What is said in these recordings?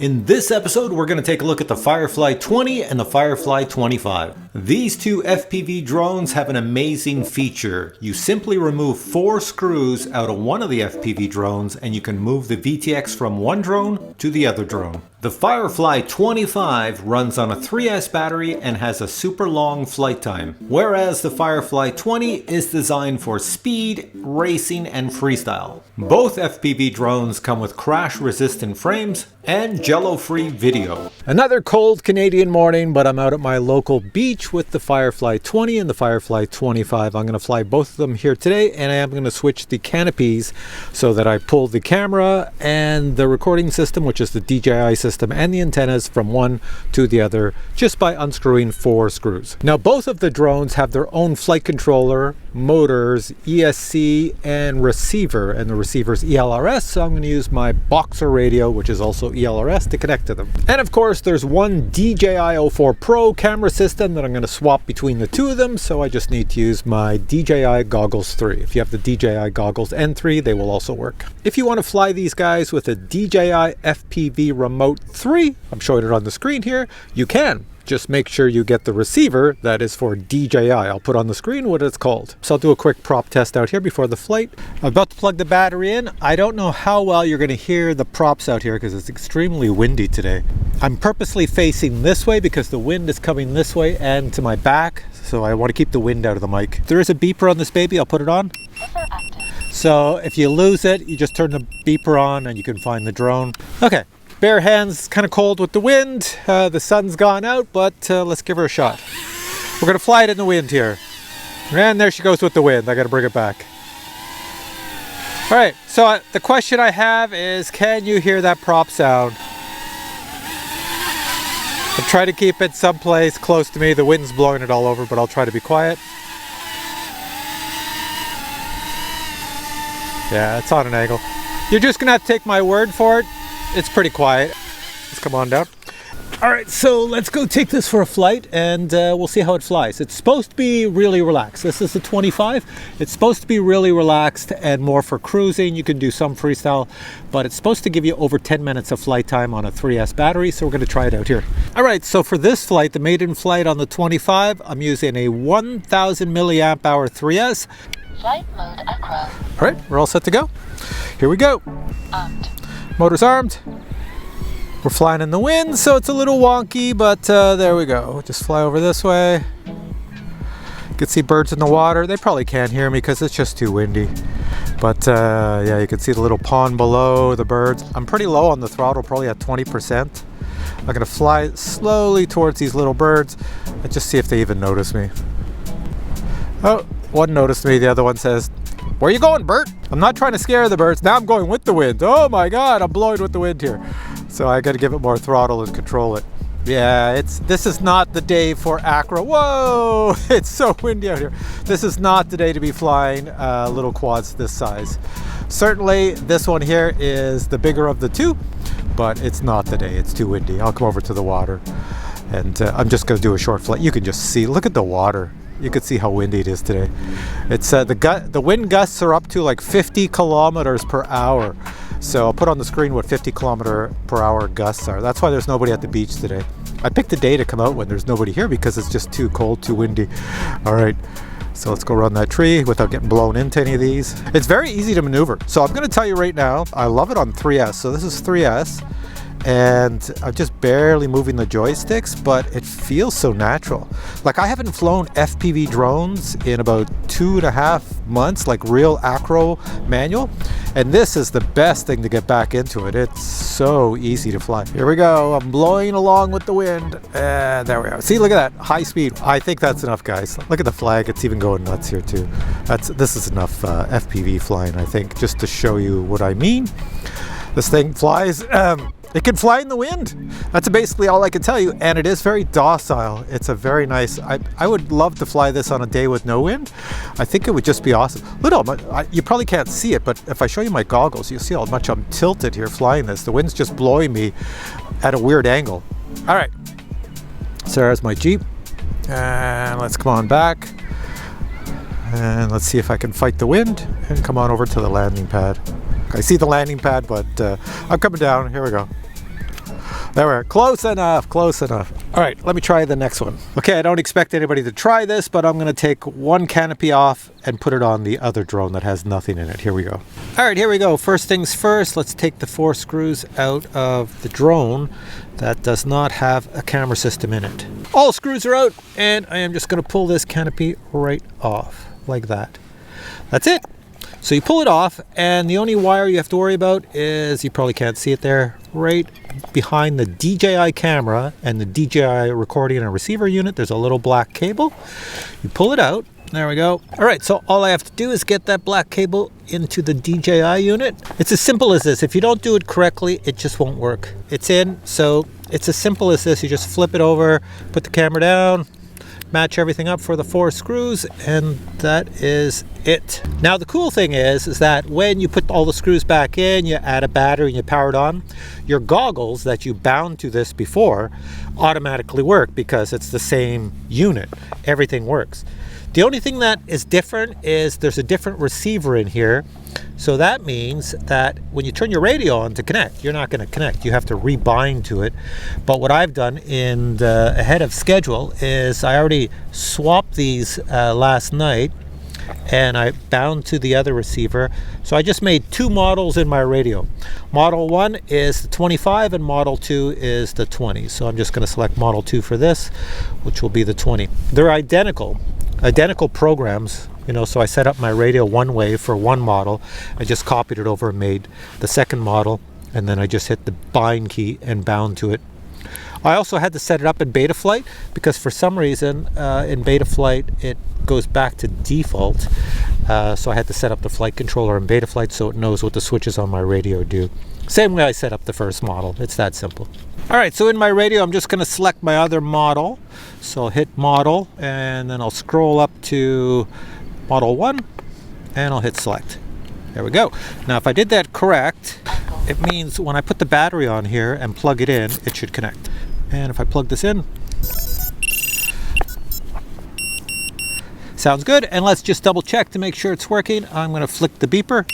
In this episode, we're going to take a look at the Firefly 20 and the Firefly 25. These two FPV drones have an amazing feature. You simply remove 4 screws out of one of the FPV drones and you can move the VTX from one drone to the other drone. The Firefly 25 runs on a 3S battery and has a super long flight time, whereas the Firefly 20 is designed for speed, racing, and freestyle. Both FPV drones come with crash-resistant frames and jello-free video. Another cold Canadian morning, but I'm out at my local beach with the Firefly 20 and the Firefly 25. I'm going to fly both of them here today, and I am going to switch the canopies so that I pull the camera and the recording system, which is the DJI system, and the antennas from one to the other just by unscrewing 4 screws. Now both of the drones have their own flight controller, motors, ESC, and receiver, and the receiver's ELRS, so I'm going to use my Boxer radio, which is also ELRS, to connect to them. And of course there's one DJI 04 Pro camera system that I'm going to swap between the two of them, so I just need to use my DJI Goggles 3. If you have the DJI Goggles N3, they will also work. If you want to fly these guys with a DJI FPV Remote 3, I'm showing it on the screen here, you can. Just make sure you get the receiver that is for DJI. I'll put on the screen what it's called. So I'll do a quick prop test out here before the flight. I'm about to plug the battery in. I don't know how well you're going to hear the props out here because it's extremely windy today. I'm purposely facing this way because the wind is coming this way and to my back, so I want to keep the wind out of the mic. There is a beeper on this baby. I'll put it on. So if you lose it, you just turn the beeper on and you can find the drone. Okay. Bare hands, kind of cold with the wind. The sun's gone out, but let's give her a shot. We're going to fly it in the wind here. And there she goes with the wind. I got to bring it back. All right, so the question I have is, can you hear that prop sound? I'll try to keep it someplace close to me. The wind's blowing it all over, but I'll try to be quiet. Yeah, it's on an angle. You're just going to have to take my word for it. It's pretty quiet. Let's come on down. All right, so let's go take this for a flight and we'll see how it flies. It's supposed to be really relaxed. This is the 25. It's supposed to be really relaxed and more for cruising. You can do some freestyle, but it's supposed to give you over 10 minutes of flight time on a 3S battery, so we're going to try it out here. All right, so for this flight, the maiden flight on the 25, I'm using a 1000 milliamp hour 3S. Flight mode acro. All right, we're all set to go. Here we go. Armed. Motor's armed. We're flying in the wind, so it's a little wonky, but there we go. Just fly over this way. You can see birds in the water. They probably can't hear me because it's just too windy. But yeah, you can see the little pond below, the birds. I'm pretty low on the throttle, probably at 20%. I'm gonna fly slowly towards these little birds and just see if they even notice me. Oh, one noticed me, the other one says, "Where you going, Bert?" I'm not trying to scare the birds. Now I'm going with the wind. Oh my God, I'm blowing with the wind here. So I got to give it more throttle and control it. Yeah, this is not the day for acro. Whoa, it's so windy out here. This is not the day to be flying little quads this size. Certainly this one here is the bigger of the two, but it's not the day. It's too windy. I'll come over to the water and I'm just going to do a short flight. You can just see, look at the water. You can see how windy it is today. It's the wind gusts are up to like 50 kilometers per hour. So I'll put on the screen what 50 kilometer per hour gusts are. That's why there's nobody at the beach today. I picked a day to come out when there's nobody here because it's just too cold, too windy. All right, so let's go around that tree without getting blown into any of these. It's very easy to maneuver. So I'm going to tell you right now, I love it on 3S. So this is 3S. And I'm just barely moving the joysticks, but it feels so natural. Like I haven't flown FPV drones in about 2.5 months, like real acro manual. And this is the best thing to get back into it. It's so easy to fly. Here we go. I'm blowing along with the wind. And there we are. See, look at that high speed. I think that's enough, guys. Look at the flag. It's even going nuts here too. This is enough FPV flying, I think, just to show you what I mean. This thing flies. It can fly in the wind. That's basically all I can tell you, and it is very docile. It's a very nice, I would love to fly this on a day with no wind. I think it would just be awesome. You probably can't see it, but if I show you my goggles, you'll see how much I'm tilted here flying this. The wind's just blowing me at a weird angle. All right, so there's my Jeep, and let's come on back. And let's see if I can fight the wind and come on over to the landing pad. I see the landing pad, but I'm coming down. Here we go. There we are. Close enough, close enough. All right, let me try the next one. Okay, I don't expect anybody to try this, but I'm gonna take one canopy off and put it on the other drone that has nothing in it. Here we go. All right, here we go. First things first, let's take the 4 screws out of the drone that does not have a camera system in it. All screws are out, and I am just gonna pull this canopy right off, like that. That's it. So you pull it off, and the only wire you have to worry about is, you probably can't see it there, right behind the DJI camera and the DJI recording and receiver unit. There's a little black cable. You pull it out. There we go. All right, so all I have to do is get that black cable into the DJI unit. It's as simple as this. If you don't do it correctly, it just won't work. It's in, so it's as simple as this. You just flip it over, put the camera down, match everything up for the 4 screws, and that is it. Now the cool thing is that when you put all the screws back in, you add a battery and you power it on, your goggles that you bound to this before automatically work because it's the same unit. Everything works. The only thing that is different is there's a different receiver in here. So that means that when you turn your radio on to connect, you're not going to connect. You have to rebind to it. But what I've done in ahead of schedule is I already swapped these last night, and I bound to the other receiver. So I just made 2 models in my radio. Model 1 is the 25 and model 2 is the 20. So I'm just going to select model 2 for this, which will be the 20. They're identical programs. You know, so I set up my radio one way for one model. I just copied it over and made the second model, and then I just hit the bind key and bound to it. I also had to set it up in Betaflight because for some reason in Betaflight it goes back to default. So I had to set up the flight controller in Betaflight so it knows what the switches on my radio do. Same way I set up the first model. It's that simple. All right, so in my radio, I'm just going to select my other model. So I'll hit model, and then I'll scroll up to model 1, and I'll hit select. There we go. Now, if I did that correct, it means when I put the battery on here and plug it in, it should connect. And if I plug this in, sounds good. And let's just double check to make sure it's working. I'm going to flick the beeper.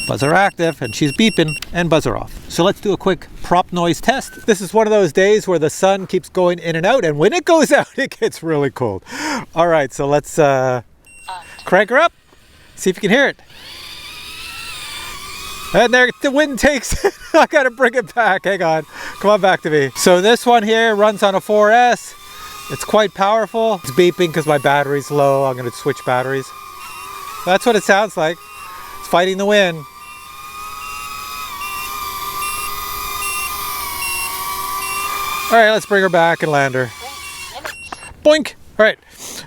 Buzzer active, and she's beeping, and buzzer off. So let's do a quick prop noise test. This is one of those days where the sun keeps going in and out, and when it goes out, it gets really cold. All right, so let's crank her up, see if you can hear it. And there, the wind takes it. I gotta bring it back. Hang on, come on back to me. So this one here runs on a 4S. It's quite powerful. It's beeping because my battery's low. I'm gonna switch batteries. That's what it sounds like. It's fighting the wind. All right, let's bring her back and land her. Boink! All right,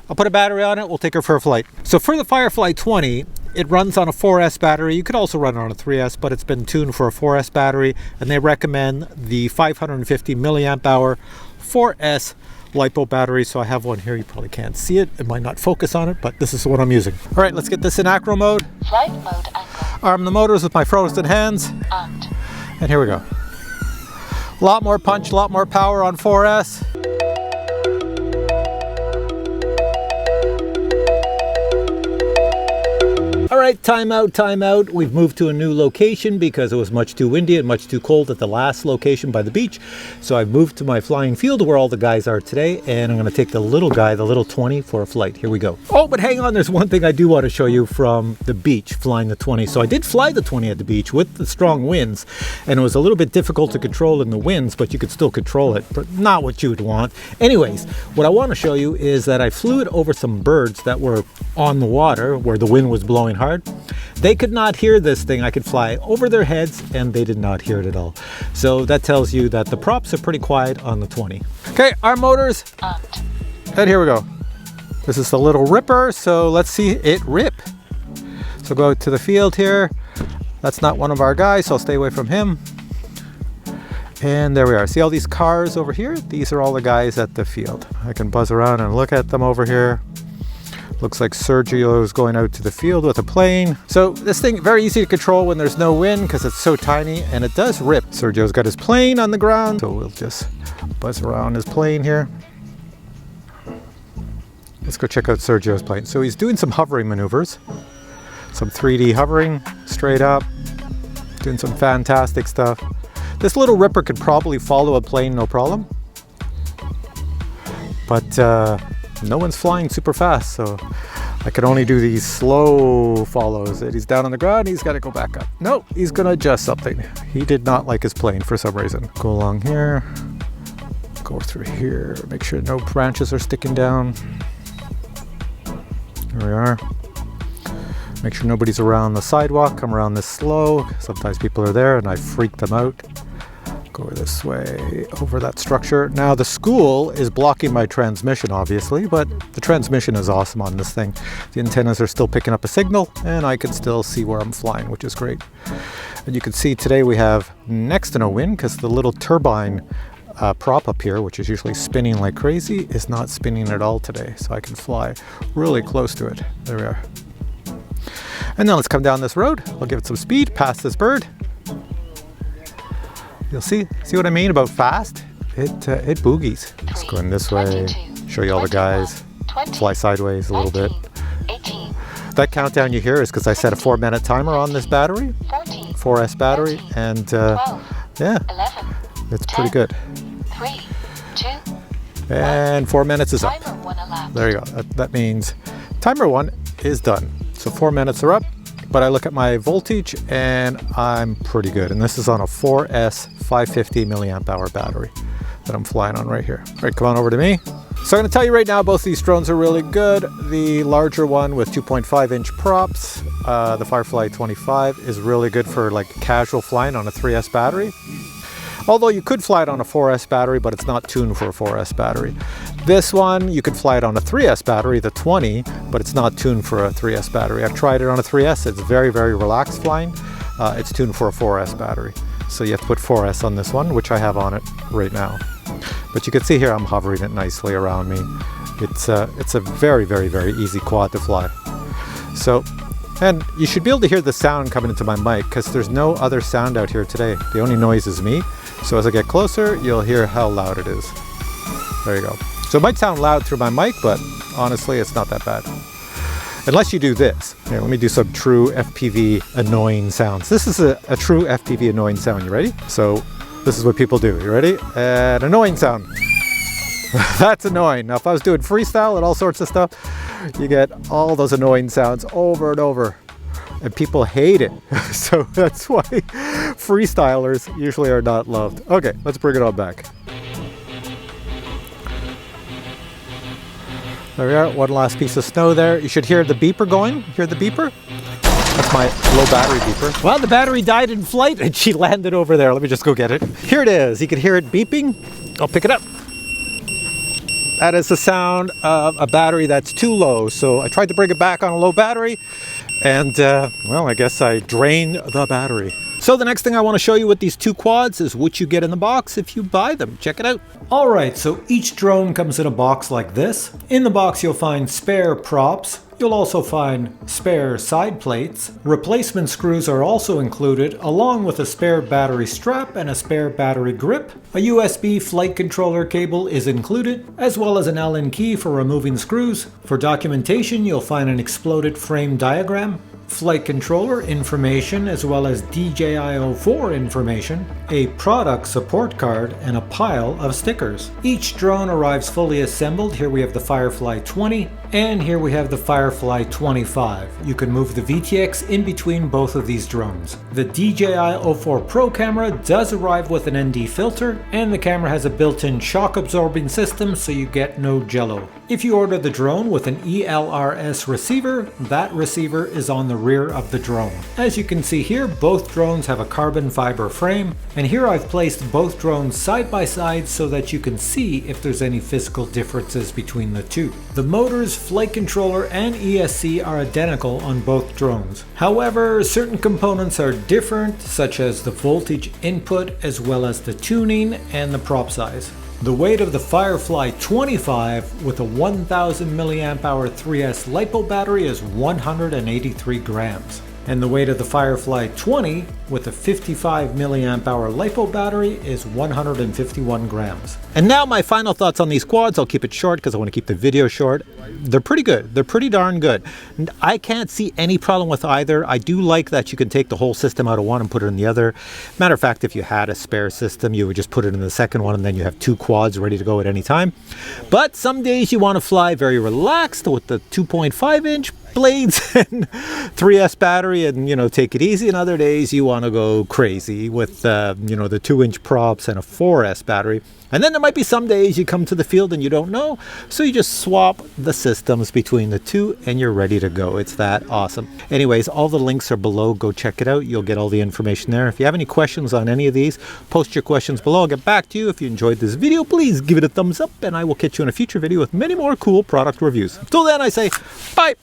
I'll put a battery on it. We'll take her for a flight. So for the Firefly 20, it runs on a 4S battery. You could also run it on a 3S, but it's been tuned for a 4S battery, and they recommend the 550 milliamp hour 4S LiPo battery. So I have one here. You probably can't see it. It might not focus on it, but this is what I'm using. All right, let's get this in acro mode. Flight mode angle. Arm the motors with my frozen hands. Armed. And here we go. A lot more punch, a lot more power on 4S. All right, time out. We've moved to a new location because it was much too windy and much too cold at the last location by the beach. So I've moved to my flying field where all the guys are today, and I'm gonna take the little guy, the little 20, for a flight. Here we go. Oh, but hang on, there's one thing I do want to show you from the beach, flying the 20. So I did fly the 20 at the beach with the strong winds, and it was a little bit difficult to control in the winds, but you could still control it, but not what you would want. Anyways, what I want to show you is that I flew it over some birds that were on the water where the wind was blowing hard. They could not hear this thing. I could fly over their heads and they did not hear it at all. So that tells you that the props are pretty quiet on the 20. Okay, our motors. Armed. And here we go. This is the little ripper, so let's see it rip. So go to the field here. That's not one of our guys, so I'll stay away from him. And there we are. See all these cars over here? These are all the guys at the field. I can buzz around and look at them over here. Looks like Sergio is going out to the field with a plane. So this thing, very easy to control when there's no wind because it's so tiny, and it does rip. Sergio's got his plane on the ground, so we'll just buzz around his plane here. Let's go check out Sergio's plane. So he's doing some hovering maneuvers, some 3D hovering, straight up, doing some fantastic stuff. This little ripper could probably follow a plane no problem. But no one's flying super fast, so I can only do these slow follows. And he's down on the ground, he's got to go back up. No, he's going to adjust something. He did not like his plane for some reason. Go along here, go through here, make sure no branches are sticking down. Here we are. Make sure nobody's around the sidewalk. Come around this slow. Sometimes people are there and I freak them out. Go this way, over that structure. Now the school is blocking my transmission, obviously, but the transmission is awesome on this thing. The antennas are still picking up a signal, and I can still see where I'm flying, which is great. And you can see today we have next to no wind, because the little turbine prop up here, which is usually spinning like crazy, is not spinning at all today. So I can fly really close to it. There we are. And now let's come down this road. I'll give it some speed, past this bird. You'll see what I mean about fast? It boogies. Just going this way, show you all the guys, fly sideways a little bit. That countdown you hear is because I set a 4-minute timer on this battery, 4S battery, and yeah, it's pretty good. And 4 minutes is up. There you go. That means timer 1 is done. So 4 minutes are up. But I look at my voltage and I'm pretty good. And this is on a 4S 550 milliamp hour battery that I'm flying on right here. All right, come on over to me. So I'm gonna tell you right now, both these drones are really good. The larger one with 2.5-inch props, the Firefly 25, is really good for like casual flying on a 3S battery. Although you could fly it on a 4S battery, but it's not tuned for a 4S battery. This one, you could fly it on a 3S battery, the 20, but it's not tuned for a 3S battery. I've tried it on a 3S. It's very, very relaxed flying. It's tuned for a 4S battery. So you have to put 4S on this one, which I have on it right now. But you can see here I'm hovering it nicely around me. It's a very, very, very easy quad to fly. So, and you should be able to hear the sound coming into my mic because there's no other sound out here today. The only noise is me. So as I get closer, you'll hear how loud it is. There you go. So it might sound loud through my mic, but honestly, it's not that bad. Unless you do this. Here, let me do some true FPV annoying sounds. This is a true FPV annoying sound. You ready? So this is what people do. You ready? An annoying sound. That's annoying. Now, if I was doing freestyle and all sorts of stuff, you get all those annoying sounds over and over. And people hate it. So that's why freestylers usually are not loved. Okay, let's bring it on back. There we are, one last piece of snow there. You should hear the beeper going. Hear the beeper? That's my low battery beeper. Well, the battery died in flight and she landed over there. Let me just go get it. Here it is. You can hear it beeping. I'll pick it up. That is the sound of a battery that's too low. So I tried to bring it back on a low battery and well, I guess I drained the battery. So the next thing I want to show you with these two quads is what you get in the box if you buy them. Check it out. Alright, so each drone comes in a box like this. In the box you'll find spare props. You'll also find spare side plates. Replacement screws are also included, along with a spare battery strap and a spare battery grip. A USB flight controller cable is included, as well as an Allen key for removing screws. For documentation, you'll find an exploded frame diagram, flight controller information, as well as DJI-04 information, a product support card, and a pile of stickers. Each drone arrives fully assembled. Here we have the Firefly 20, and here we have the Firefly 25. You can move the VTX in between both of these drones. The DJI-04 Pro camera does arrive with an ND filter, and the camera has a built-in shock absorbing system, so you get no jello. If you order the drone with an ELRS receiver, that receiver is on the rear of the drone. As you can see here, both drones have a carbon fiber frame, and here I've placed both drones side by side so that you can see if there's any physical differences between the two. The motors, flight controller, and ESC are identical on both drones. However, certain components are different, such as the voltage input, as well as the tuning and the prop size. The weight of the Firefly 25 with a 1000 mAh 3S LiPo battery is 183 grams. And the weight of the Firefly 20 with a 55 milliamp hour LiPo battery is 151 grams. And now my final thoughts on these quads. I'll keep it short because I want to keep the video short. They're pretty good. They're pretty darn good. And I can't see any problem with either. I do like that you can take the whole system out of one and put it in the other. Matter of fact, if you had a spare system, you would just put it in the second one and then you have two quads ready to go at any time. But some days you want to fly very relaxed with the 2.5-inch blades and 3S battery and, you know, take it easy. And other days you want to go crazy with, you know, the 2-inch props and a 4S battery. And then there might be some days you come to the field and you don't know. So you just swap the systems between the two and you're ready to go. It's that awesome. Anyways, all the links are below. Go check it out. You'll get all the information there. If you have any questions on any of these, post your questions below. I'll get back to you. If you enjoyed this video, please give it a thumbs up and I will catch you in a future video with many more cool product reviews. Until then, I say bye.